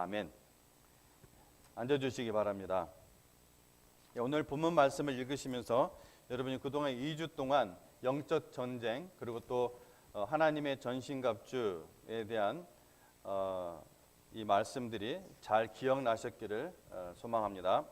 아멘. 앉아주시기 바랍니다. 오늘 본문 말씀을 읽으시면서 여러분이 그동안 2주 동안 영적 전쟁 그리고 또 하나님의 전신갑주에 대한 이 말씀들이 잘 기억나셨기를 소망합니다.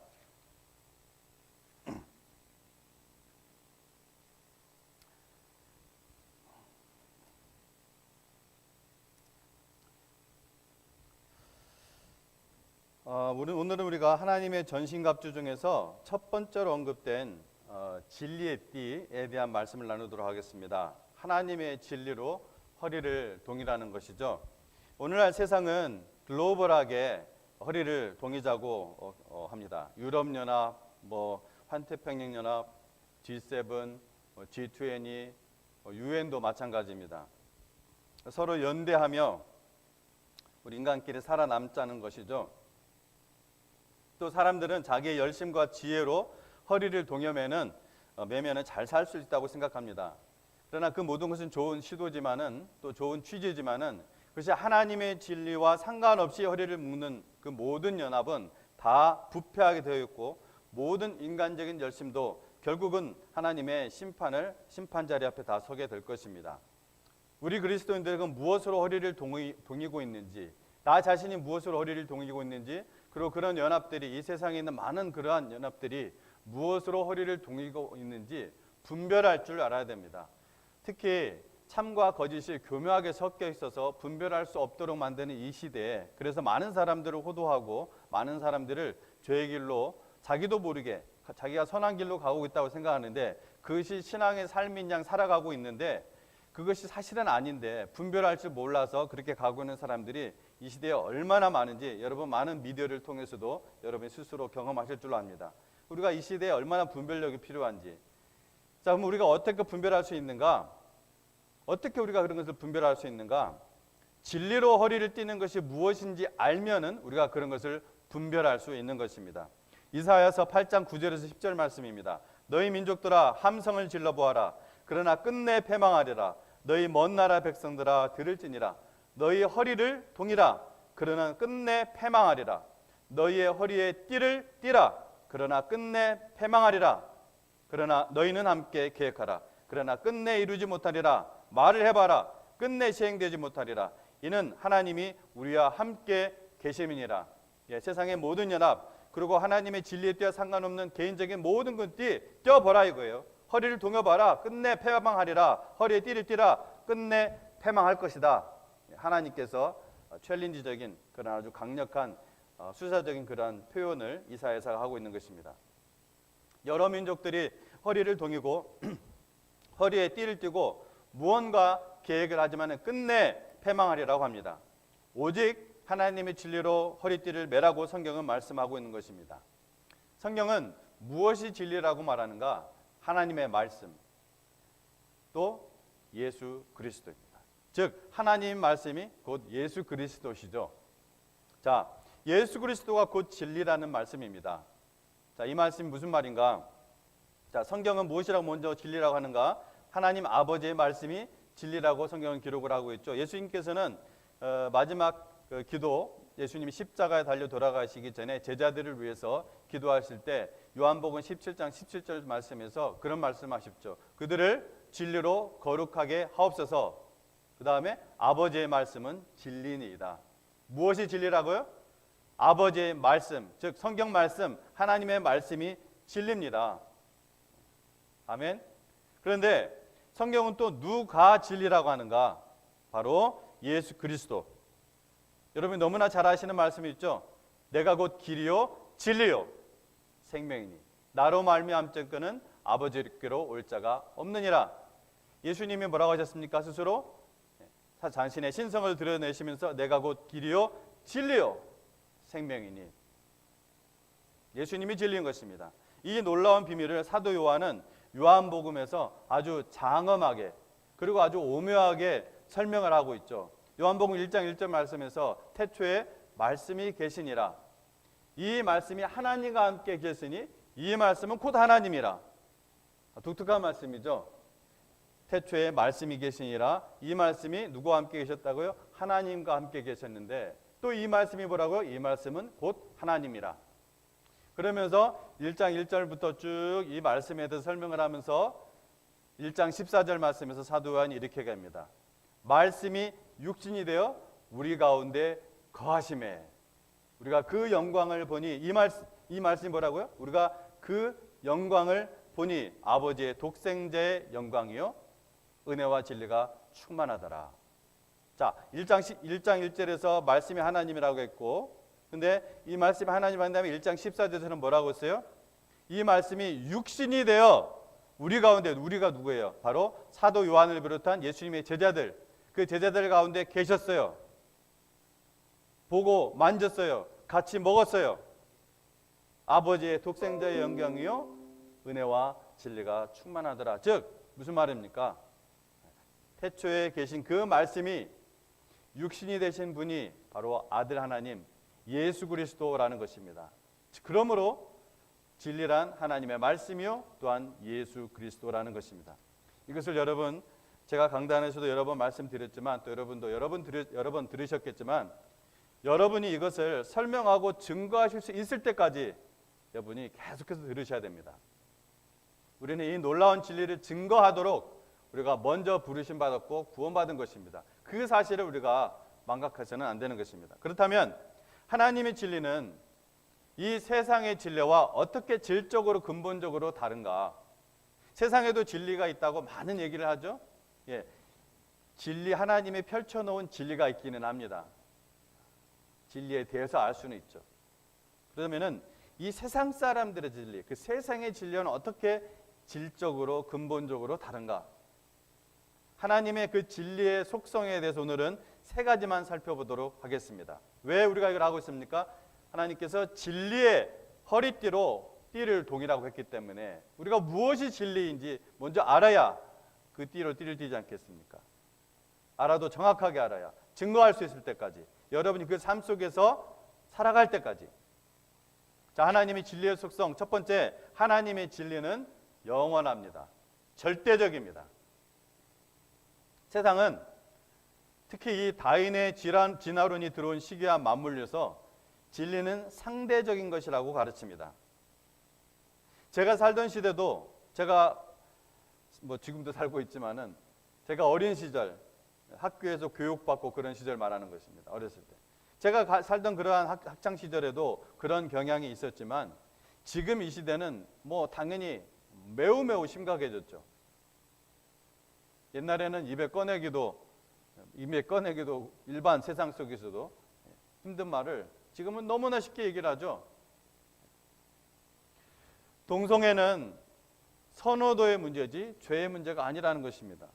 오늘은 우리가 하나님의 전신갑주 중에서 첫 번째로 언급된 진리의 띠에 대한 말씀을 나누도록 하겠습니다. 하나님의 진리로 허리를 동이라는 것이죠. 오늘날 세상은 글로벌하게 허리를 동이자고 합니다. 유럽연합, 환태평양연합, G7, G20, UN도 마찬가지입니다. 서로 연대하며 우리 인간끼리 살아남자는 것이죠. 또 사람들은 자기의 열심과 지혜로 허리를 동여매는 잘 살 수 있다고 생각합니다. 그러나 그 모든 것은 좋은 시도지만은 또 좋은 취지지만은 그것이 하나님의 진리와 상관없이 허리를 묶는 그 모든 연합은 다 부패하게 되어 있고 모든 인간적인 열심도 결국은 하나님의 심판 자리 앞에 다 서게 될 것입니다. 우리 그리스도인들은 무엇으로 허리를 동이고 있는지, 나 자신이 무엇으로 허리를 동이고 있는지, 그리고 그런 연합들이 이 세상에 있는 많은 그러한 연합들이 무엇으로 허리를 동이고 있는지 분별할 줄 알아야 됩니다. 특히 참과 거짓이 교묘하게 섞여 있어서 분별할 수 없도록 만드는 이 시대에 그래서 많은 사람들을 호도하고 많은 사람들을 죄의 길로 자기도 모르게 자기가 선한 길로 가고 있다고 생각하는데 그것이 신앙의 삶인 양 살아가고 있는데 그것이 사실은 아닌데 분별할 줄 몰라서 그렇게 가고 있는 사람들이 이 시대에 얼마나 많은지 여러분 많은 미디어를 통해서도 여러분이 스스로 경험하실 줄로 압니다. 우리가 이 시대에 얼마나 분별력이 필요한지. 자, 그럼 우리가 어떻게 분별할 수 있는가? 어떻게 우리가 그런 것을 분별할 수 있는가? 진리로 허리를 띠는 것이 무엇인지 알면은 우리가 그런 것을 분별할 수 있는 것입니다. 이사야서 8장 9절에서 10절 말씀입니다. 너희 민족들아 함성을 질러 보아라. 그러나 끝내 패망하리라. 너희 먼 나라 백성들아 들을지니라. 너희 허리를 동이라. 그러나 끝내 패망하리라. 너희의 허리에 띠를 띠라. 그러나 끝내 패망하리라. 그러나 너희는 함께 계획하라. 그러나 끝내 이루지 못하리라. 말을 해봐라. 끝내 시행되지 못하리라. 이는 하나님이 우리와 함께 계심이니라. 세상의 모든 연합 그리고 하나님의 진리에 띠와 상관없는 개인적인 모든 끈띠 떼어버라 이거예요. 허리를 동여봐라. 끝내 패망하리라. 허리에 띠를 띠라. 끝내 패망할 것이다. 하나님께서 챌린지적인 그런 아주 강력한 수사적인 그런 표현을 이사야서가 하고 있는 것입니다. 여러 민족들이 허리를 동이고 허리에 띠를 띠고 무언가 계획을 하지만 끝내 패망하리라고 합니다. 오직 하나님의 진리로 허리띠를 매라고 성경은 말씀하고 있는 것입니다. 성경은 무엇이 진리라고 말하는가? 하나님의 말씀 또 예수 그리스도입니다. 즉 하나님 말씀이 곧 예수 그리스도시죠. 자, 예수 그리스도가 곧 진리라는 말씀입니다. 자, 이 말씀이 무슨 말인가? 자, 성경은 무엇이라고 먼저 진리라고 하는가? 하나님 아버지의 말씀이 진리라고 성경은 기록을 하고 있죠. 예수님께서는 마지막 기도, 예수님이 십자가에 달려 돌아가시기 전에 제자들을 위해서 기도하실 때 요한복음 17장 17절 말씀에서 그런 말씀하십죠. 그들을 진리로 거룩하게 하옵소서. 그 다음에 아버지의 말씀은 진리니이다. 무엇이 진리라고요? 아버지의 말씀, 즉 성경 말씀, 하나님의 말씀이 진리입니다. 아멘. 그런데 성경은 또 누가 진리라고 하는가? 바로 예수 그리스도. 여러분이 너무나 잘 아시는 말씀이 있죠. 내가 곧 길이요 진리요 생명이니 나로 말미암자는 아버지께로 올 자가 없느니라. 예수님이 뭐라고 하셨습니까? 스스로 자신의 신성을 드러내시면서 내가 곧 길이요 진리요 생명이니 예수님이 진리인 것입니다. 이 놀라운 비밀을 사도 요한은 요한복음에서 아주 장엄하게 그리고 아주 오묘하게 설명을 하고 있죠. 요한복음 1장 1절 말씀에서 태초에 말씀이 계시니라. 이 말씀이 하나님과 함께 계시니 이 말씀은 곧 하나님이라. 독특한 말씀이죠. 태초에 말씀이 계시니라. 이 말씀이 누구와 함께 계셨다고요? 하나님과 함께 계셨는데 또 이 말씀이 뭐라고요? 이 말씀은 곧 하나님이라. 그러면서 1장 1절부터 쭉 이 말씀에 대해서 설명을 하면서 1장 14절 말씀에서 사도 요한이 이렇게 얘기합니다. 말씀이 육신이 되어 우리 가운데 거하심에 우리가 그 영광을 보니 이 말씀이 뭐라고요? 우리가 그 영광을 보니 아버지의 독생자의 영광이요 은혜와 진리가 충만하더라. 자, 1장 1절에서 말씀이 하나님이라고 했고, 근데 이 말씀이 하나님 한 다음에 1장 14절에서는 뭐라고 했어요? 이 말씀이 육신이 되어 우리 가운데, 우리가 누구예요? 바로 사도 요한을 비롯한 예수님의 제자들, 그 제자들 가운데 계셨어요. 보고 만졌어요. 같이 먹었어요. 아버지의 독생자의 영광이요 은혜와 진리가 충만하더라. 즉 무슨 말입니까? 태초에 계신 그 말씀이 육신이 되신 분이 바로 아들 하나님 예수 그리스도라는 것입니다. 그러므로 진리란 하나님의 말씀이요 또한 예수 그리스도라는 것입니다. 이것을 여러분 제가 강단에서도 여러 번 말씀드렸지만 또 여러분도 여러 번 들으셨겠지만 여러분이 이것을 설명하고 증거하실 수 있을 때까지 여러분이 계속해서 들으셔야 됩니다. 우리는 이 놀라운 진리를 증거하도록 우리가 먼저 부르심 받았고 구원받은 것입니다. 그 사실을 우리가 망각해서는 안 되는 것입니다. 그렇다면 하나님의 진리는 이 세상의 진리와 어떻게 질적으로 근본적으로 다른가? 세상에도 진리가 있다고 많은 얘기를 하죠. 예, 진리 하나님이 펼쳐놓은 진리가 있기는 합니다. 진리에 대해서 알 수는 있죠. 그러면은 이 세상 사람들의 진리, 그 세상의 진리는 어떻게 질적으로 근본적으로 다른가? 하나님의 그 진리의 속성에 대해서 오늘은 세 가지만 살펴보도록 하겠습니다. 왜 우리가 이걸 하고 있습니까? 하나님께서 진리의 허리띠로 띠를 동이라고 했기 때문에 우리가 무엇이 진리인지 먼저 알아야 그 띠로 띠를 띠지 않겠습니까? 알아도 정확하게 알아야 증거할 수 있을 때까지 여러분이 그 삶 속에서 살아갈 때까지. 자, 하나님의 진리의 속성 첫 번째, 하나님의 진리는 영원합니다. 절대적입니다. 세상은 특히 이 다윈의 진화론이 들어온 시기와 맞물려서 진리는 상대적인 것이라고 가르칩니다. 제가 살던 시대도 제가 지금도 살고 있지만은 제가 어린 시절 학교에서 교육받고 그런 시절 말하는 것입니다. 어렸을 때. 제가 살던 그러한 학창 시절에도 그런 경향이 있었지만 지금 이 시대는 당연히 매우 심각해졌죠. 옛날에는 입에 꺼내기도 일반 세상 속에서도 힘든 말을 지금은 너무나 쉽게 얘기를 하죠. 동성애는 선호도의 문제지 죄의 문제가 아니라는 것입니다.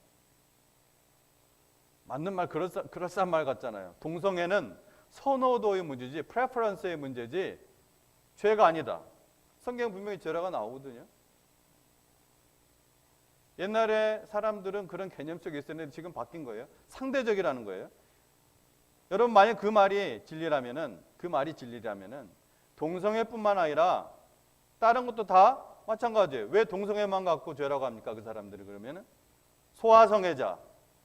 맞는 말, 그럴싸한 말 같잖아요. 동성애는 선호도의 문제지 프레퍼런스의 문제지 죄가 아니다. 성경 분명히 죄라가 나오거든요. 옛날에 사람들은 그런 개념 속에 있었는데 지금 바뀐 거예요. 상대적이라는 거예요. 여러분 만약 그 말이 진리라면은 동성애뿐만 아니라 다른 것도 다 마찬가지예요. 왜 동성애만 갖고 죄라고 합니까? 그 사람들이 그러면은 소아성애자.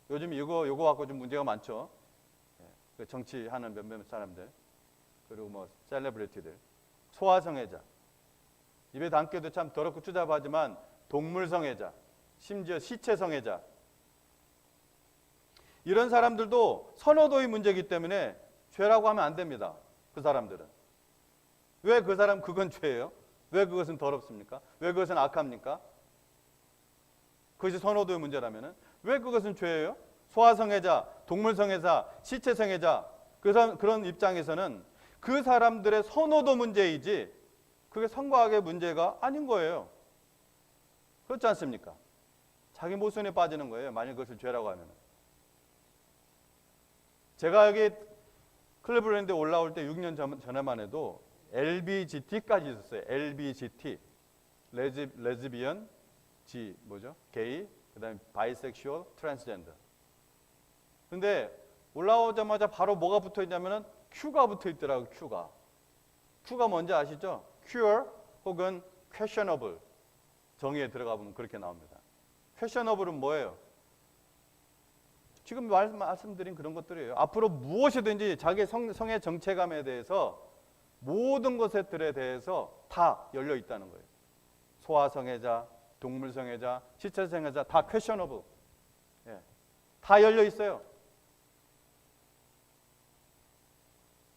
요즘 이거 갖고 좀 문제가 많죠. 그 정치하는 몇몇 사람들 그리고 셀레브리티들 소아성애자. 입에 담기도 참 더럽고 추잡하지만 동물성애자. 심지어 시체성애자. 이런 사람들도 선호도의 문제이기 때문에 죄라고 하면 안 됩니다. 그 사람들은. 왜 그건 죄예요? 왜 그것은 더럽습니까? 왜 그것은 악합니까? 그것이 선호도의 문제라면은 왜 그것은 죄예요? 소아성애자, 동물성애자, 시체성애자 그런 입장에서는 그 사람들의 선호도 문제이지 그게 성과학의 문제가 아닌 거예요. 그렇지 않습니까? 자기 모순에 빠지는 거예요. 만약 그것을 죄라고 하면. 제가 여기 클리블랜드에 올라올 때 6년 전에만 해도 LBGT까지 있었어요. LBGT, 레즈비언, 게이, 그다음에 바이섹슈얼, 트랜스젠더. 근데 올라오자마자 바로 뭐가 붙어 있냐면은 Q가 붙어 있더라고요. Q가 뭔지 아시죠? Cure 혹은 questionable 정의에 들어가 보면 그렇게 나옵니다. questionable은 뭐예요? 지금 말씀드린 그런 것들이에요. 앞으로 무엇이든지 자기 성의 정체감에 대해서 모든 것들에 대해서 다 열려 있다는 거예요. 소아성애자, 동물성애자, 지체성애자 다 퀘셔너블. 예, 다 열려 있어요.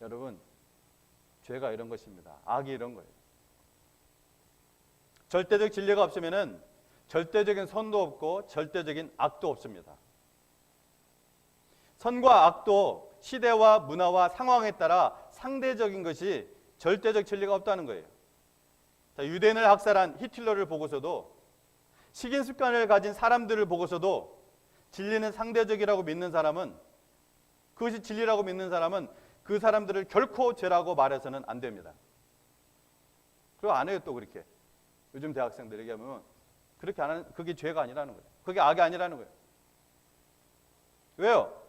여러분, 죄가 이런 것입니다. 악이 이런 거예요. 절대적 진리가 없으면은 절대적인 선도 없고 절대적인 악도 없습니다. 선과 악도 시대와 문화와 상황에 따라 상대적인 것이 절대적 진리가 없다는 거예요. 자, 유대인을 학살한 히틀러를 보고서도 식인 습관을 가진 사람들을 보고서도 진리는 상대적이라고 믿는 사람은, 그것이 진리라고 믿는 사람은 그 사람들을 결코 죄라고 말해서는 안 됩니다. 그리고 안 해요. 또 그렇게 요즘 대학생들 얘기하면 그렇게 안 하는, 그게 죄가 아니라는 거예요. 그게 악이 아니라는 거예요. 왜요?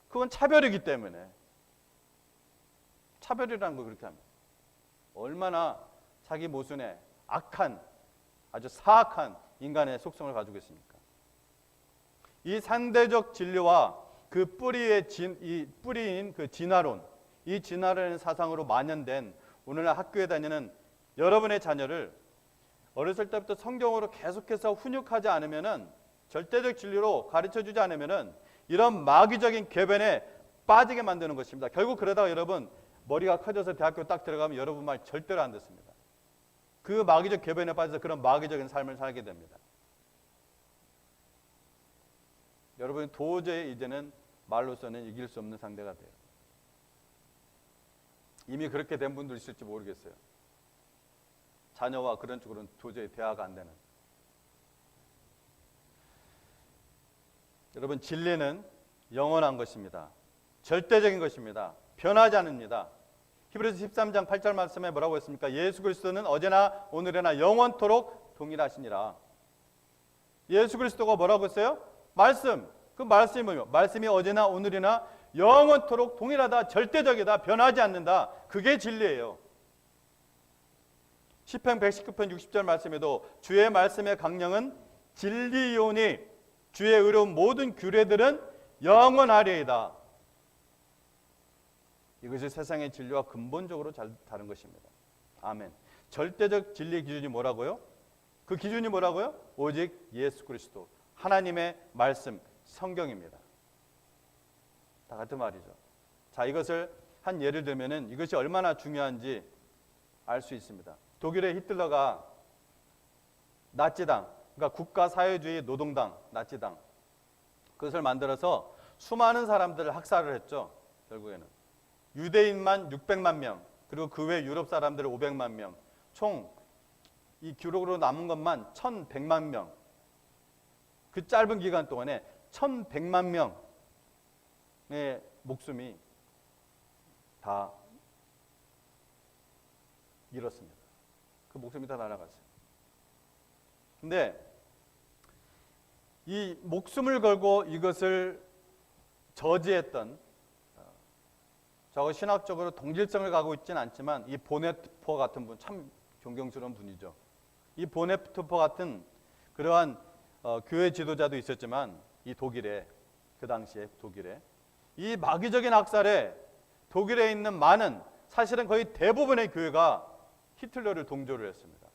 그건 차별이기 때문에. 차별이라는 거 그렇게 합니다. 얼마나 자기 모순에 악한, 아주 사악한 인간의 속성을 가지고 있습니까? 이 상대적 진리와 그 뿌리인 그 진화론, 이 진화론의 사상으로 만연된 오늘날 학교에 다니는 여러분의 자녀를 어렸을 때부터 성경으로 계속해서 훈육하지 않으면은, 절대적 진리로 가르쳐주지 않으면은 이런 마귀적인 궤변에 빠지게 만드는 것입니다. 결국 그러다가 여러분 머리가 커져서 대학교 딱 들어가면 여러분 말 절대로 안 듣습니다. 그 마귀적 궤변에 빠져서 그런 마귀적인 삶을 살게 됩니다. 여러분이 도저히 이제는 말로서는 이길 수 없는 상대가 돼요. 이미 그렇게 된 분도 있을지 모르겠어요. 자녀와 그런 쪽으로는 도저히 대화가 안 되는. 여러분, 진리는 영원한 것입니다. 절대적인 것입니다. 변하지 않습니다. 히브리서 13장 8절 말씀에 뭐라고 했습니까? 예수 그리스도는 어제나 오늘이나 영원토록 동일하시니라. 예수 그리스도가 뭐라고 했어요? 말씀. 그 말씀이 뭐예요? 말씀이 어제나 오늘이나 영원토록 동일하다, 절대적이다, 변하지 않는다. 그게 진리예요. 시편 119편 60절 말씀에도 주의 말씀의 강령은 진리이오니 주의 의로운 모든 규례들은 영원하리이다. 이것이 세상의 진리와 근본적으로 다른 것입니다. 아멘. 절대적 진리의 기준이 뭐라고요? 그 기준이 뭐라고요? 오직 예수 그리스도, 하나님의 말씀, 성경입니다. 다 같은 말이죠. 자, 이것을 한 예를 들면은 이것이 얼마나 중요한지 알 수 있습니다. 독일의 히틀러가 나치당, 그러니까 국가사회주의 노동당, 나치당, 그것을 만들어서 수많은 사람들을 학살을 했죠. 결국에는 유대인만 600만 명, 그리고 그 외 유럽 사람들 500만 명, 총 이 기록으로 남은 것만 1100만 명. 그 짧은 기간 동안에 1100만 명의 목숨이 다 잃었습니다. 그 목숨이 다 날아갔어요. 근데 이 목숨을 걸고 이것을 저지했던, 저거 신학적으로 동질성을 가지고 있지는 않지만 이 보네트포 같은 분, 참 존경스러운 분이죠. 이 보네트포 같은 그러한 교회 지도자도 있었지만 이 독일에, 그 당시에 독일에 이 마귀적인 학살에 독일에 있는 많은, 사실은 거의 대부분의 교회가 히틀러를 동조를 했습니다.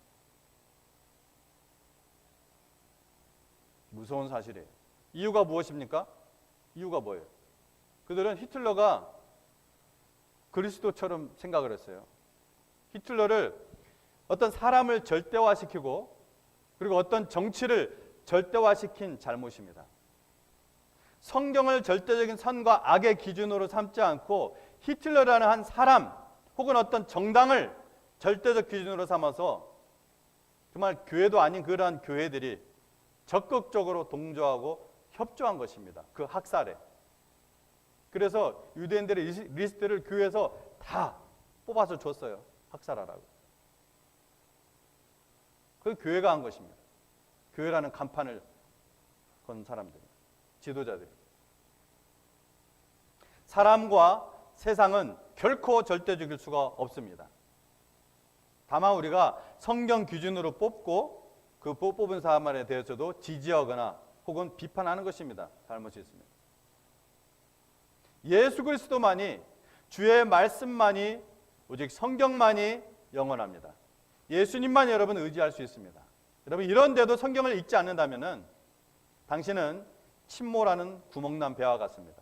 무서운 사실이에요. 이유가 무엇입니까? 이유가 뭐예요? 그들은 히틀러가 그리스도처럼 생각을 했어요. 히틀러를 어떤 사람을 절대화시키고 그리고 어떤 정치를 절대화시킨 잘못입니다. 성경을 절대적인 선과 악의 기준으로 삼지 않고 히틀러라는 한 사람 혹은 어떤 정당을 절대적 기준으로 삼아서 정말 교회도 아닌 그러한 교회들이 적극적으로 동조하고 협조한 것입니다. 그 학살에. 그래서 유대인들의 리스트를 교회에서 다 뽑아서 줬어요. 학살하라고. 그 교회가 한 것입니다. 교회라는 간판을 건 사람들, 지도자들. 사람과 세상은 결코 절대적일 수가 없습니다. 다만 우리가 성경 기준으로 뽑고 그 뽑은 사람에 대해서도 지지하거나 혹은 비판하는 것입니다. 잘못이 있습니다. 예수 그리스도만이, 주의 말씀만이, 오직 성경만이 영원합니다. 예수님만 여러분 의지할 수 있습니다. 여러분 이런데도 성경을 읽지 않는다면 당신은 침몰하는 구멍난 배와 같습니다.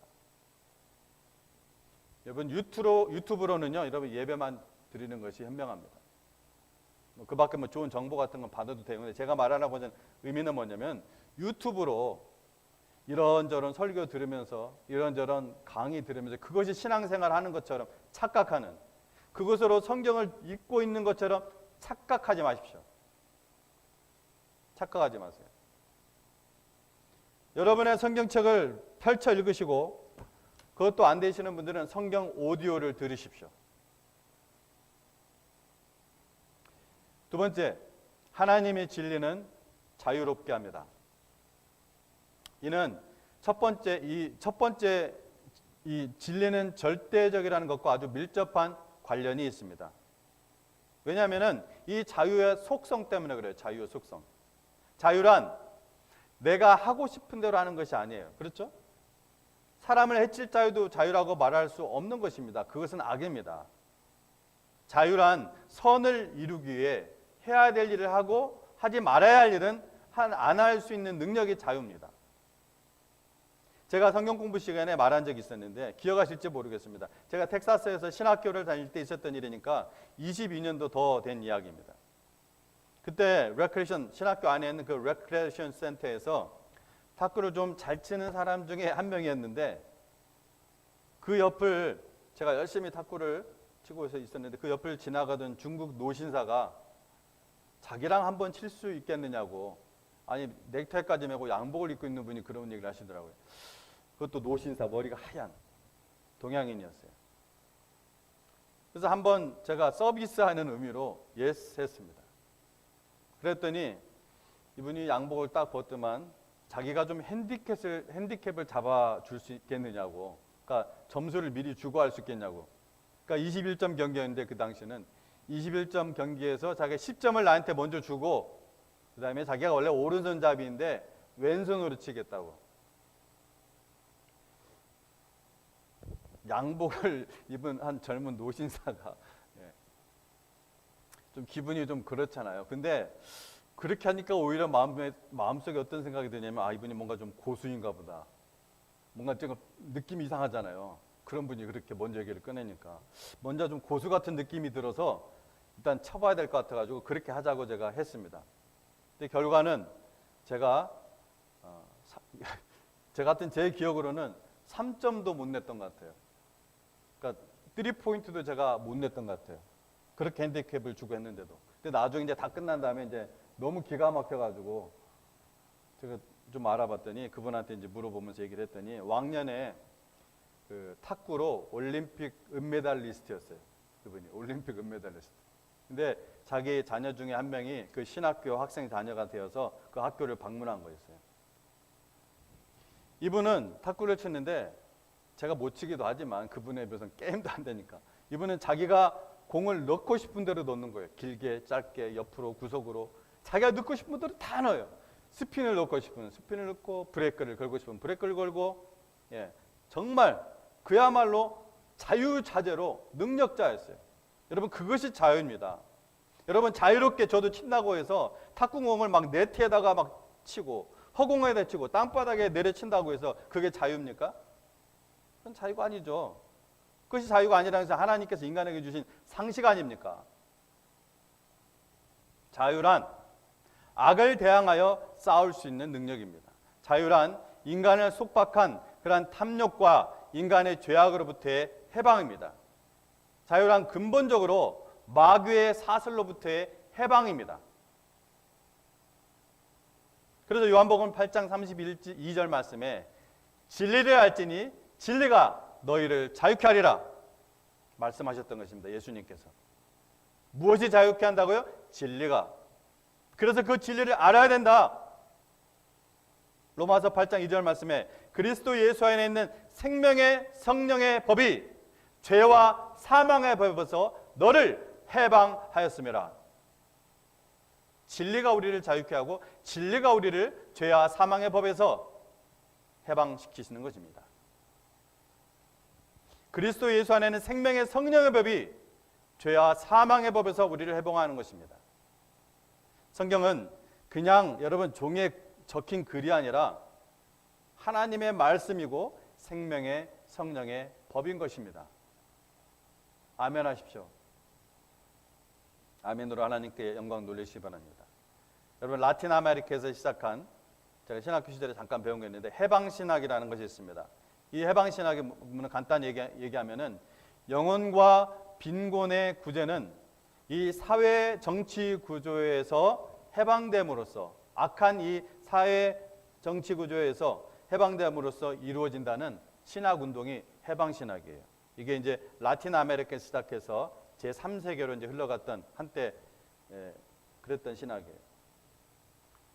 여러분 유튜브로는요, 여러분 예배만 드리는 것이 현명합니다. 그 밖에 뭐 좋은 정보 같은 건 받아도 되는데, 제가 말하려고 하는 의미는 뭐냐면, 유튜브로 이런저런 설교 들으면서 이런저런 강의 들으면서 그것이 신앙생활 하는 것처럼 착각하는, 그것으로 성경을 읽고 있는 것처럼 착각하지 마십시오. 착각하지 마세요. 여러분의 성경책을 펼쳐 읽으시고, 그것도 안 되시는 분들은 성경 오디오를 들으십시오. 두 번째, 하나님의 진리는 자유롭게 합니다. 이는 첫 번째 이 진리는 절대적이라는 것과 아주 밀접한 관련이 있습니다. 왜냐하면 이 자유의 속성 때문에 그래요. 자유의 속성. 자유란 내가 하고 싶은 대로 하는 것이 아니에요. 그렇죠? 사람을 해칠 자유도 자유라고 말할 수 없는 것입니다. 그것은 악입니다. 자유란 선을 이루기 위해 해야 될 일을 하고 하지 말아야 할 일은 안 할 수 있는 능력이 자유입니다. 제가 성경 공부 시간에 말한 적이 있었는데 기억하실지 모르겠습니다. 제가 텍사스에서 신학교를 다닐 때 있었던 일이니까 22년도 더 된 이야기입니다. 그때 레크레이션, 신학교 안에 있는 그 레크레이션 센터에서 탁구를 좀 잘 치는 사람 중에 한 명이었는데, 그 옆을 제가 열심히 탁구를 치고 있었는데 그 옆을 지나가던 중국 노신사가 자기랑 한번 칠 수 있겠느냐고, 아니 넥타이까지 메고 양복을 입고 있는 분이 그런 얘기를 하시더라고요. 그것도 노신사, 머리가 하얀 동양인이었어요. 그래서 한번 제가 서비스하는 의미로 예스 했습니다. 그랬더니 이분이 양복을 딱 벗더만 자기가 좀 핸디캡을 잡아줄 수 있겠느냐고, 그러니까 점수를 미리 주고 할 수 있겠냐고. 그러니까 21점 경기였는데 그 당시는 21점 경기에서 자기가 10점을 나한테 먼저 주고, 그 다음에 자기가 원래 오른손잡이인데 왼손으로 치겠다고. 양복을 입은 한 젊은 노신사가 좀 기분이 좀 그렇잖아요. 근데 그렇게 하니까 오히려 마음속에 어떤 생각이 드냐면, 아, 이분이 뭔가 좀 고수인가 보다. 뭔가 좀 느낌이 이상하잖아요. 그런 분이 그렇게 먼저 얘기를 꺼내니까 먼저 좀 고수 같은 느낌이 들어서 일단 쳐봐야 될 것 같아가지고 그렇게 하자고 제가 했습니다. 근데 결과는 제가 같은 제 기억으로는 3점도 못 냈던 것 같아요. 그러니까 3포인트도 제가 못 냈던 것 같아요. 그렇게 핸디캡을 주고 했는데도. 근데 나중에 이제 다 끝난 다음에 이제 너무 기가 막혀가지고 제가 좀 알아봤더니, 그분한테 이제 물어보면서 얘기를 했더니 왕년에 그 탁구로 올림픽 은메달리스트였어요. 그분이 올림픽 은메달리스트. 근데 자기 자녀 중에 한 명이 그 신학교 학생 자녀가 되어서 그 학교를 방문한 거였어요. 이분은 탁구를 쳤는데 제가 못 치기도 하지만 그분에 비해서는 게임도 안 되니까, 이분은 자기가 공을 넣고 싶은 대로 넣는 거예요. 길게, 짧게, 옆으로, 구석으로. 자기가 넣고 싶은 대로 다 넣어요. 스핀을 넣고 싶으면 스핀을 넣고, 브레이크를 걸고 싶으면 브레이크를 걸고, 정말 그야말로 자유자재로 능력자였어요. 여러분, 그것이 자유입니다. 여러분, 자유롭게 저도 친다고 해서 탁구공을 막 네트에다가 막 치고 허공에다 치고 땅바닥에 내려친다고 해서 그게 자유입니까? 그건 자유가 아니죠. 그것이 자유가 아니라는 것은 하나님께서 인간에게 주신 상식 아닙니까? 자유란 악을 대항하여 싸울 수 있는 능력입니다. 자유란 인간을 속박한 그러한 탐욕과 인간의 죄악으로부터의 해방입니다. 자유란 근본적으로 마귀의 사슬로부터의 해방입니다. 그래서 요한복음 8장 32절 말씀에 진리를 알지니 진리가 너희를 자유케 하리라 말씀하셨던 것입니다. 예수님께서. 무엇이 자유케 한다고요? 진리가. 그래서 그 진리를 알아야 된다. 로마서 8장 2절 말씀에 그리스도 예수 안에 있는 생명의 성령의 법이 죄와 사망의 법에서 너를 해방하였음이라. 진리가 우리를 자유케 하고 진리가 우리를 죄와 사망의 법에서 해방시키시는 것입니다. 그리스도 예수 안에는 생명의 성령의 법이 죄와 사망의 법에서 우리를 해방하는 것입니다. 성경은 그냥 여러분 종이에 적힌 글이 아니라 하나님의 말씀이고 생명의 성령의 법인 것입니다. 아멘 하십시오. 아멘으로 하나님께 영광 돌리시기 바랍니다. 여러분 라틴 아메리카에서 시작한, 제가 신학교 시절에 잠깐 배운 게 있는데 해방신학이라는 것이 있습니다. 이 해방신학의 간단히 얘기하면은 영혼과 빈곤의 구제는 이 사회 정치 구조에서 해방됨으로써, 악한 이 사회 정치 구조에서 해방됨으로써 이루어진다는 신학 운동이 해방신학이에요. 이게 이제 라틴 아메리카에서 시작해서 제3세계로 이제 흘러갔던 한때 그랬던 신학이에요.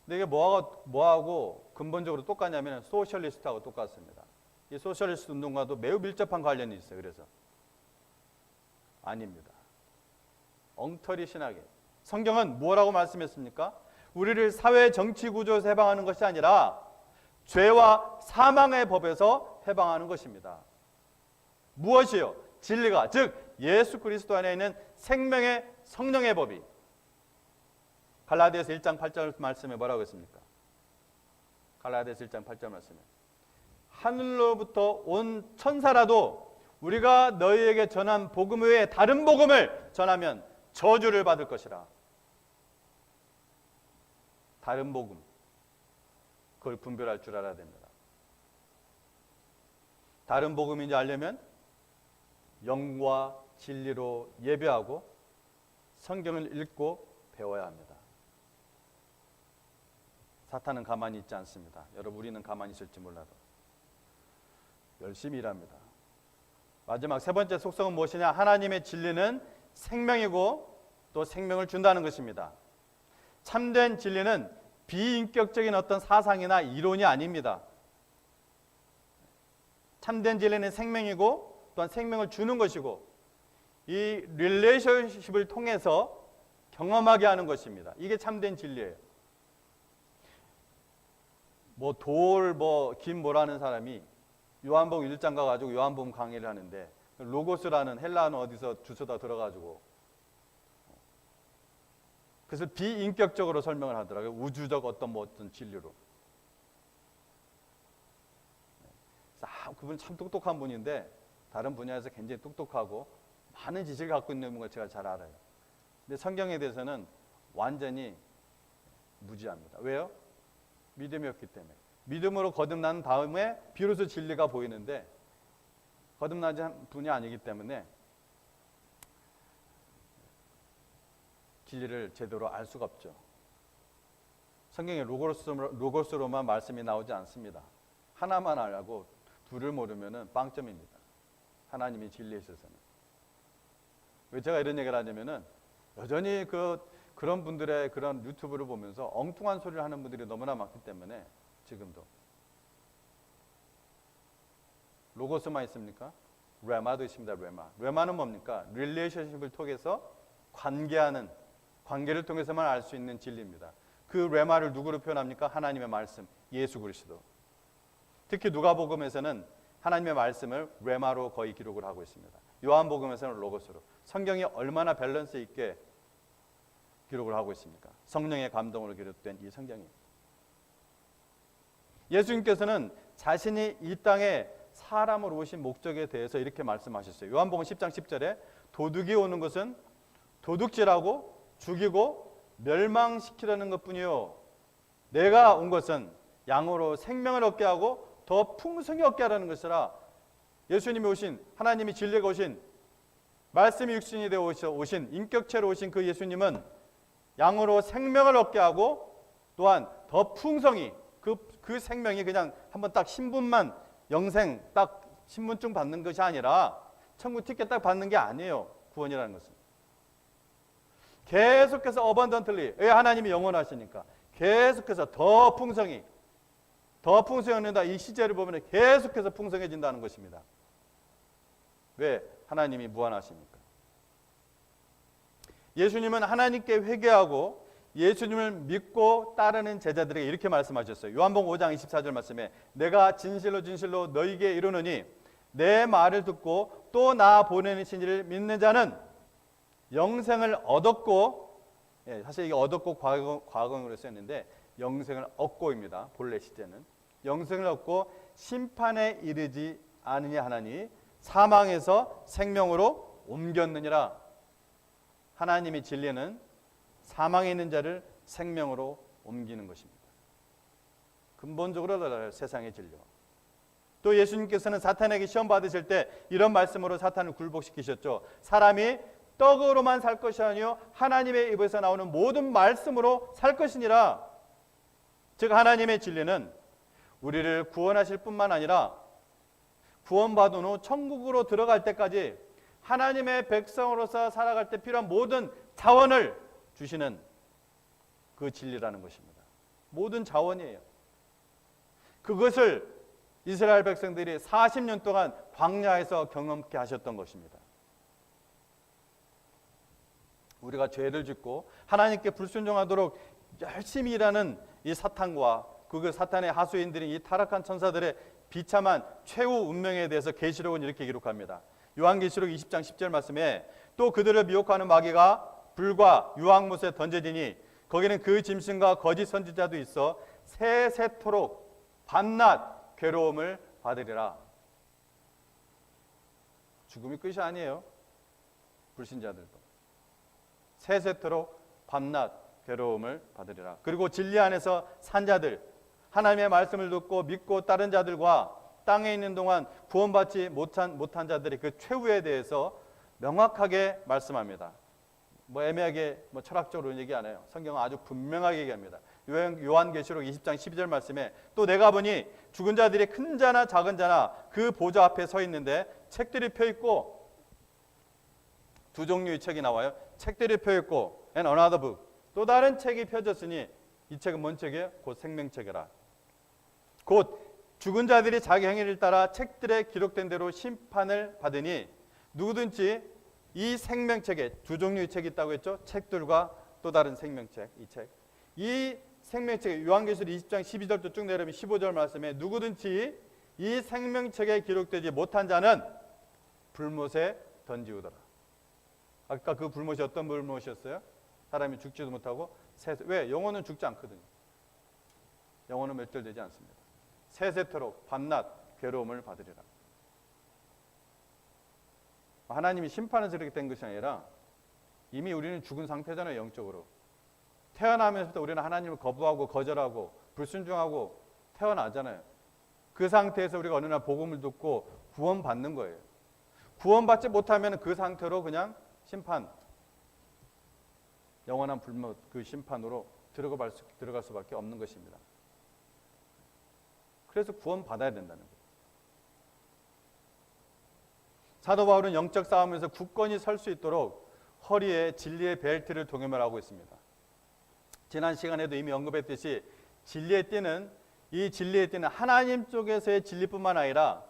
근데 이게 뭐하고 근본적으로 똑같냐면 소셜리스트하고 똑같습니다. 이 소셜리스트 운동과도 매우 밀접한 관련이 있어요. 그래서 아닙니다. 엉터리 신학이에요. 성경은 뭐라고 말씀했습니까? 우리를 사회 정치 구조에서 해방하는 것이 아니라 죄와 사망의 법에서 해방하는 것입니다. 무엇이요? 진리가, 즉 예수 그리스도 안에 있는 생명의 성령의 법이. 갈라디아서 1장 8절 말씀에 뭐라고 했습니까? 갈라디아서 1장 8절 말씀에 하늘로부터 온 천사라도 우리가 너희에게 전한 복음 외에 다른 복음을 전하면 저주를 받을 것이라. 다른 복음, 그걸 분별할 줄 알아야 됩니다. 다른 복음인지 알려면 영과 진리로 예배하고 성경을 읽고 배워야 합니다. 사탄은 가만히 있지 않습니다. 여러분, 우리는 가만히 있을지 몰라도 열심히 일합니다. 마지막 세 번째 속성은 무엇이냐? 하나님의 진리는 생명이고 또 생명을 준다는 것입니다. 참된 진리는 비인격적인 어떤 사상이나 이론이 아닙니다. 참된 진리는 생명이고 또한 생명을 주는 것이고 이 릴레이션십을 통해서 경험하게 하는 것입니다. 이게 참된 진리예요. 김 뭐라는 사람이 요한복음 1장 가가지고 요한복음 강의를 하는데 로고스라는 헬라어는 어디서 주워다 들어가지고 그래서 비인격적으로 설명을 하더라고요. 우주적 어떤 진리로. 그분 참 똑똑한 분인데 다른 분야에서 굉장히 똑똑하고 많은 지식을 갖고 있는 걸 제가 잘 알아요. 근데 성경에 대해서는 완전히 무지합니다. 왜요? 믿음이 없기 때문에. 믿음으로 거듭난 다음에 비로소 진리가 보이는데 거듭나지 분이 아니기 때문에 진리를 제대로 알 수가 없죠. 성경에 로고스로만 말씀이 나오지 않습니다. 하나만 알고 둘을 모르면 빵점입니다. 하나님이 진리에 있어서는. 왜 제가 이런 얘기를 하냐면은 여전히 그런 분들의 그런 유튜브를 보면서 엉뚱한 소리를 하는 분들이 너무나 많기 때문에 지금도. 로고스만 있습니까? 레마도 있습니다. 레마는 뭡니까? 릴레이션십을 통해서 관계를 통해서만 알 수 있는 진리입니다. 그 레마를 누구로 표현합니까? 하나님의 말씀, 예수 그리스도. 특히 누가복음에서는 하나님의 말씀을 레마로 거의 기록을 하고 있습니다. 요한복음에서는 로고스로. 성경이 얼마나 밸런스 있게 기록을 하고 있습니까? 성령의 감동으로 기록된 이 성경이. 예수님께서는 자신이 이 땅에 사람으로 오신 목적에 대해서 이렇게 말씀하셨어요. 요한복음 10장 10절에 도둑이 오는 것은 도둑질하고 죽이고 멸망시키려는 것뿐이요 내가 온 것은 양으로 생명을 얻게 하고 더 풍성히 얻게 하라는 것이라. 예수님이 오신, 하나님이 진리가 오신, 말씀이 육신이 되어 오신, 인격체로 오신 그 예수님은 양으로 생명을 얻게 하고 또한 더 풍성히 그 생명이 그냥 한번 딱 신분만 영생 딱 신분증 받는 것이 아니라 천국 티켓 딱 받는 게 아니에요. 구원이라는 것은 계속해서 어번던틀리, 왜? 하나님이 영원하시니까 계속해서 더 풍성히 얻는다. 이 시제를 보면 계속해서 풍성해진다는 것입니다. 왜? 하나님이 무한하시니까. 예수님은 하나님께 회개하고 예수님을 믿고 따르는 제자들에게 이렇게 말씀하셨어요. 요한복음 5장 24절 말씀에 내가 진실로 진실로 너희에게 이르노니 내 말을 듣고 또 나 보내신 이를 믿는 자는 영생을 얻었고, 사실 이게 얻었고 과거형으로 쓰였는데 영생을 얻고입니다. 본래 시제는 영생을 얻고 심판에 이르지 않으냐 하나니 사망에서 생명으로 옮겼느니라. 하나님의 진리는 사망에 있는 자를 생명으로 옮기는 것입니다. 근본적으로 달라요, 세상의 진리와. 또 예수님께서는 사탄에게 시험 받으실 때 이런 말씀으로 사탄을 굴복시키셨죠. 사람이 떡으로만 살 것이 아니요 하나님의 입에서 나오는 모든 말씀으로 살 것이니라. 즉 하나님의 진리는 우리를 구원하실 뿐만 아니라 구원받은 후 천국으로 들어갈 때까지 하나님의 백성으로서 살아갈 때 필요한 모든 자원을 주시는 그 진리라는 것입니다. 모든 자원이에요. 그것을 이스라엘 백성들이 40년 동안 광야에서 경험케 하셨던 것입니다. 우리가 죄를 짓고 하나님께 불순종하도록 열심히 일하는 이 사탄과 그 사탄의 하수인들인 이 타락한 천사들의 비참한 최후 운명에 대해서 계시록은 이렇게 기록합니다. 요한계시록 20장 10절 말씀에 또 그들을 미혹하는 마귀가 불과 유황못에 던져지니 거기는 그 짐승과 거짓 선지자도 있어 세세토록 밤낮 괴로움을 받으리라. 죽음이 끝이 아니에요. 불신자들도 세세토록 밤낮 괴로움을 받으리라. 그리고 진리 안에서 산 자들, 하나님의 말씀을 듣고 믿고 따른 자들과 땅에 있는 동안 구원받지 못한 자들의 그 최후에 대해서 명확하게 말씀합니다. 애매하게 철학적으로 얘기 안 해요. 성경은 아주 분명하게 얘기합니다. 요한계시록 20장 12절 말씀에 또 내가 보니 죽은 자들이 큰 자나 작은 자나 그 보좌 앞에 서 있는데 책들이 펴 있고, 두 종류의 책이 나와요. 책들이 펴 있고 and another book, 또 다른 책이 펴졌으니 이 책은 뭔 책이에요? 곧 생명책이라. 곧 죽은 자들이 자기 행위를 따라 책들에 기록된 대로 심판을 받으니 누구든지 이 생명책에 두 종류의 책이 있다고 했죠. 책들과 또 다른 생명책, 이 생명책, 요한계시록 20장 12절부터 쭉 내려오면 15절 말씀에 누구든지 이 생명책에 기록되지 못한 자는 불못에 던지우더라. 아까 그 불못이 어떤 불못이었어요? 사람이 죽지도 못하고 왜? 영혼은 죽지 않거든요. 영혼은 멸절되지 않습니다. 세세토록 밤낮 괴로움을 받으리라. 하나님이 심판해서 그렇게 된 것이 아니라 이미 우리는 죽은 상태잖아요. 영적으로. 태어나면서부터 우리는 하나님을 거부하고 거절하고 불순종하고 태어나잖아요. 그 상태에서 우리가 어느 날 복음을 듣고 구원받는 거예요. 구원받지 못하면 그 상태로 그냥 심판, 영원한 불못, 그 심판으로 들어갈 수밖에 없는 것입니다. 그래서 구원받아야 된다는 거예요. 사도 바울은 영적 싸움에서 굳건히 설 수 있도록 허리에 진리의 벨트를 동여매하고 있습니다. 지난 시간에도 이미 언급했듯이 진리의 띠는, 이 진리의 띠는 하나님 쪽에서의 진리뿐만 아니라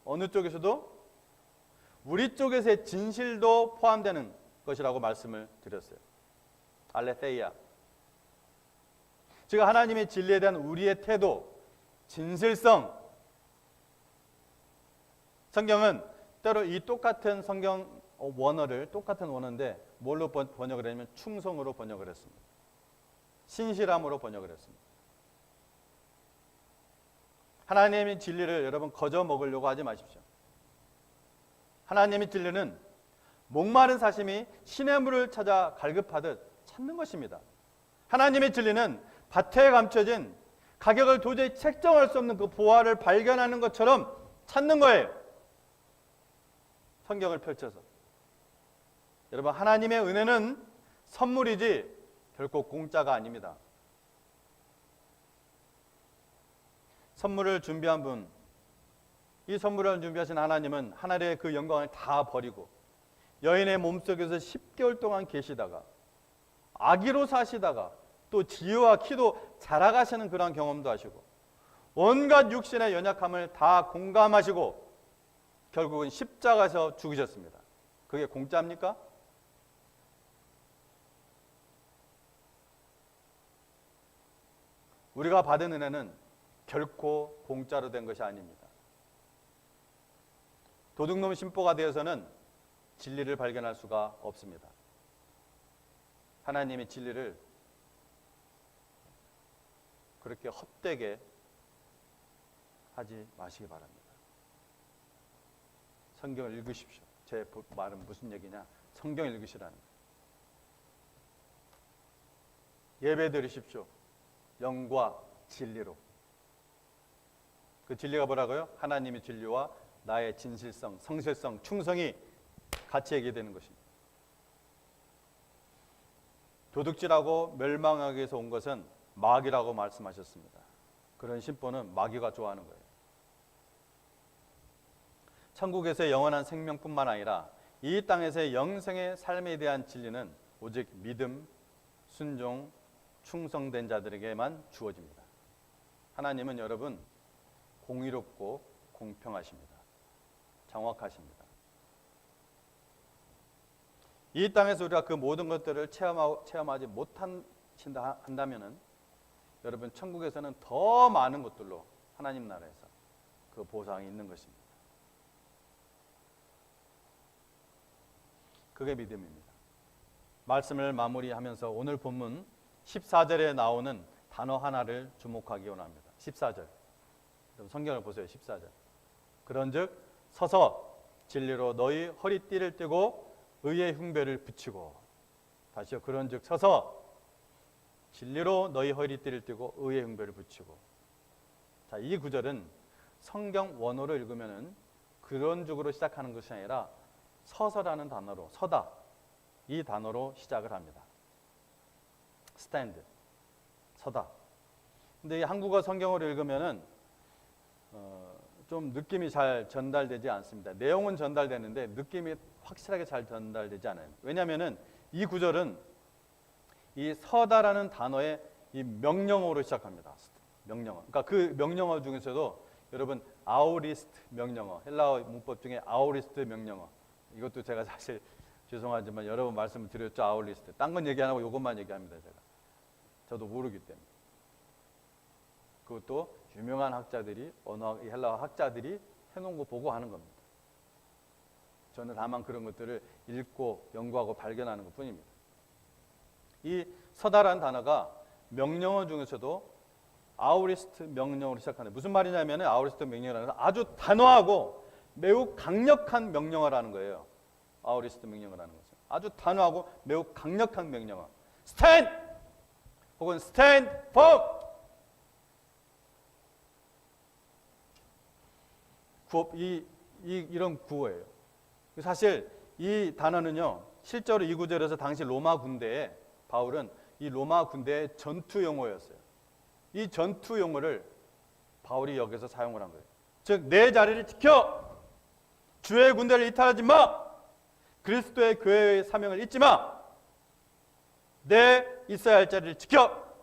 어느 쪽에서도 우리 쪽에서의 진실도 포함되는 것이라고 말씀을 드렸어요. 알레테이아. 즉 하나님의 진리에 대한 우리의 태도, 진실성. 성경은 때로 이 똑같은 성경 원어를, 똑같은 원어인데 뭘로 번역을 했냐면 충성으로 번역을 했습니다. 신실함으로 번역을 했습니다. 하나님의 진리를 여러분 거저 먹으려고 하지 마십시오. 하나님의 진리는 목마른 사심이 시냇물을 찾아 갈급하듯 찾는 것입니다. 하나님의 진리는 밭에 감춰진 가격을 도저히 책정할 수 없는 그 보화를 발견하는 것처럼 찾는 거예요. 성경을 펼쳐서. 여러분, 하나님의 은혜는 선물이지 결코 공짜가 아닙니다. 선물을 준비한 분, 이 선물을 준비하신 하나님은 하늘의 그 영광을 다 버리고 여인의 몸속에서 10개월 동안 계시다가 아기로 사시다가 또 지혜와 키도 자라가시는 그런 경험도 하시고 온갖 육신의 연약함을 다 공감하시고 결국은 십자가에서 죽으셨습니다. 그게 공짜입니까? 우리가 받은 은혜는 결코 공짜로 된 것이 아닙니다. 도둑놈 심보가 되어서는 진리를 발견할 수가 없습니다. 하나님의 진리를 그렇게 헛되게 하지 마시기 바랍니다. 성경을 읽으십시오. 제 말은 무슨 얘기냐? 성경을 읽으시라는 거예요. 예배 드리십시오. 영과 진리로. 그 진리가 뭐라고요? 하나님의 진리와 나의 진실성, 성실성, 충성이 같이 얘기되는 것입니다. 도둑질하고 멸망하기 위해서 온 것은 마귀라고 말씀하셨습니다. 그런 심보는 마귀가 좋아하는 거예요. 천국에서의 영원한 생명뿐만 아니라 이 땅에서의 영생의 삶에 대한 진리는 오직 믿음, 순종, 충성된 자들에게만 주어집니다. 하나님은 여러분 공의롭고 공평하십니다. 정확하십니다. 이 땅에서 우리가 그 모든 것들을 체험하지 못한다면 여러분 천국에서는 더 많은 것들로 하나님 나라에서 그 보상이 있는 것입니다. 그게 믿음입니다. 말씀을 마무리하면서 오늘 본문 14절에 나오는 단어 하나를 주목하기 원합니다. 14절. 성경을 보세요. 14절. 그런즉 서서 진리로 너희 허리띠를 띠고 의의 흉배를 붙이고. 다시요. 그런즉 서서 진리로 너희 허리띠를 띠고 의의 흉배를 붙이고. 자, 이 구절은 성경 원어로 읽으면은 그런 쪽으로 시작하는 것이 아니라 서서라는 단어로, 서다, 이 단어로 시작을 합니다. 스탠드, 서다. 근데 이 한국어 성경으로 읽으면은 좀 느낌이 잘 전달되지 않습니다. 내용은 전달되는데 느낌이 확실하게 잘 전달되지 않아요. 왜냐하면은 이 구절은 이 서다라는 단어의 이 명령어로 시작합니다. 명령어. 그러니까 그 명령어 중에서도 여러분 아우리스트 명령어, 헬라어 문법 중에 아우리스트 명령어. 이것도 제가 사실 죄송하지만 여러 번 말씀을 드렸죠. 아우리스트. 딴 건 얘기 안 하고 이것만 얘기합니다. 제가. 저도 모르기 때문에. 그것도 유명한 학자들이, 언어 헬라어 학자들이 해놓은 거 보고 하는 겁니다. 저는 다만 그런 것들을 읽고 연구하고 발견하는 것 뿐입니다. 이 서다라는 단어가 명령어 중에서도 아우리스트 명령어로 시작하는데 무슨 말이냐면 아우리스트 명령어라는 것은 아주 단호하고 매우 강력한 명령어라는 거예요. 아우리스트 명령어라는 것은 아주 단호하고 매우 강력한 명령어. 스탠드 혹은 스탠드 펌. 이런 구호예요. 사실 이 단어는요, 실제로 이 구절에서 당시 로마 군대에 바울은 이 로마 군대의 전투 용어였어요. 이 전투 용어를 바울이 여기서 사용을 한 거예요. 즉, 내 자리를 지켜! 주의 군대를 이탈하지 마! 그리스도의 교회의 사명을 잊지 마! 내 있어야 할 자리를 지켜!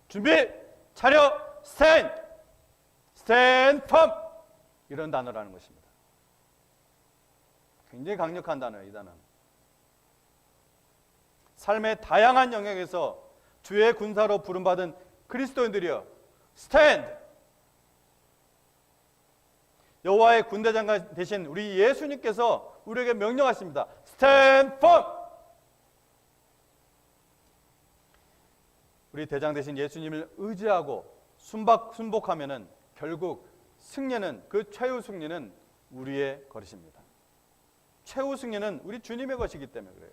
준비! 차려! 스탠드! 스탠드 펌! 이런 단어라는 것입니다. 굉장히 강력한 단어예요, 이 단어는. 삶의 다양한 영역에서 주의 군사로 부름받은 그리스도인들이여, 스탠드! 여호와의 군대장관 되신 우리 예수님께서 우리에게 명령하십니다. 스탠드 펌! 우리 대장 되신 예수님을 의지하고 순복하면은 결국 승리는, 그 최후 승리는 우리의 것입니다. 최후 승리는 우리 주님의 것이기 때문에 그래요.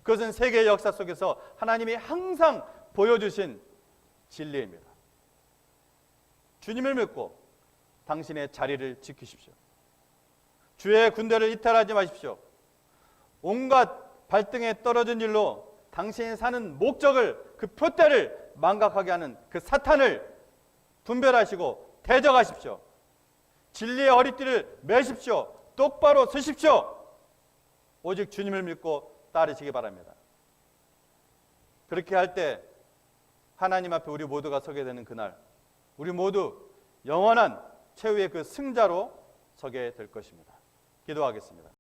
그것은 세계의 역사 속에서 하나님이 항상 보여주신 진리입니다. 주님을 믿고 당신의 자리를 지키십시오. 주의 군대를 이탈하지 마십시오. 온갖 발등에 떨어진 일로 당신이 사는 목적을, 그 표대를 망각하게 하는 그 사탄을 분별하시고 대적하십시오. 진리의 허리띠를 매십시오. 똑바로 서십시오. 오직 주님을 믿고 따르시기 바랍니다. 그렇게 할 때 하나님 앞에 우리 모두가 서게 되는 그날, 우리 모두 영원한 최후의 그 승자로 서게 될 것입니다. 기도하겠습니다.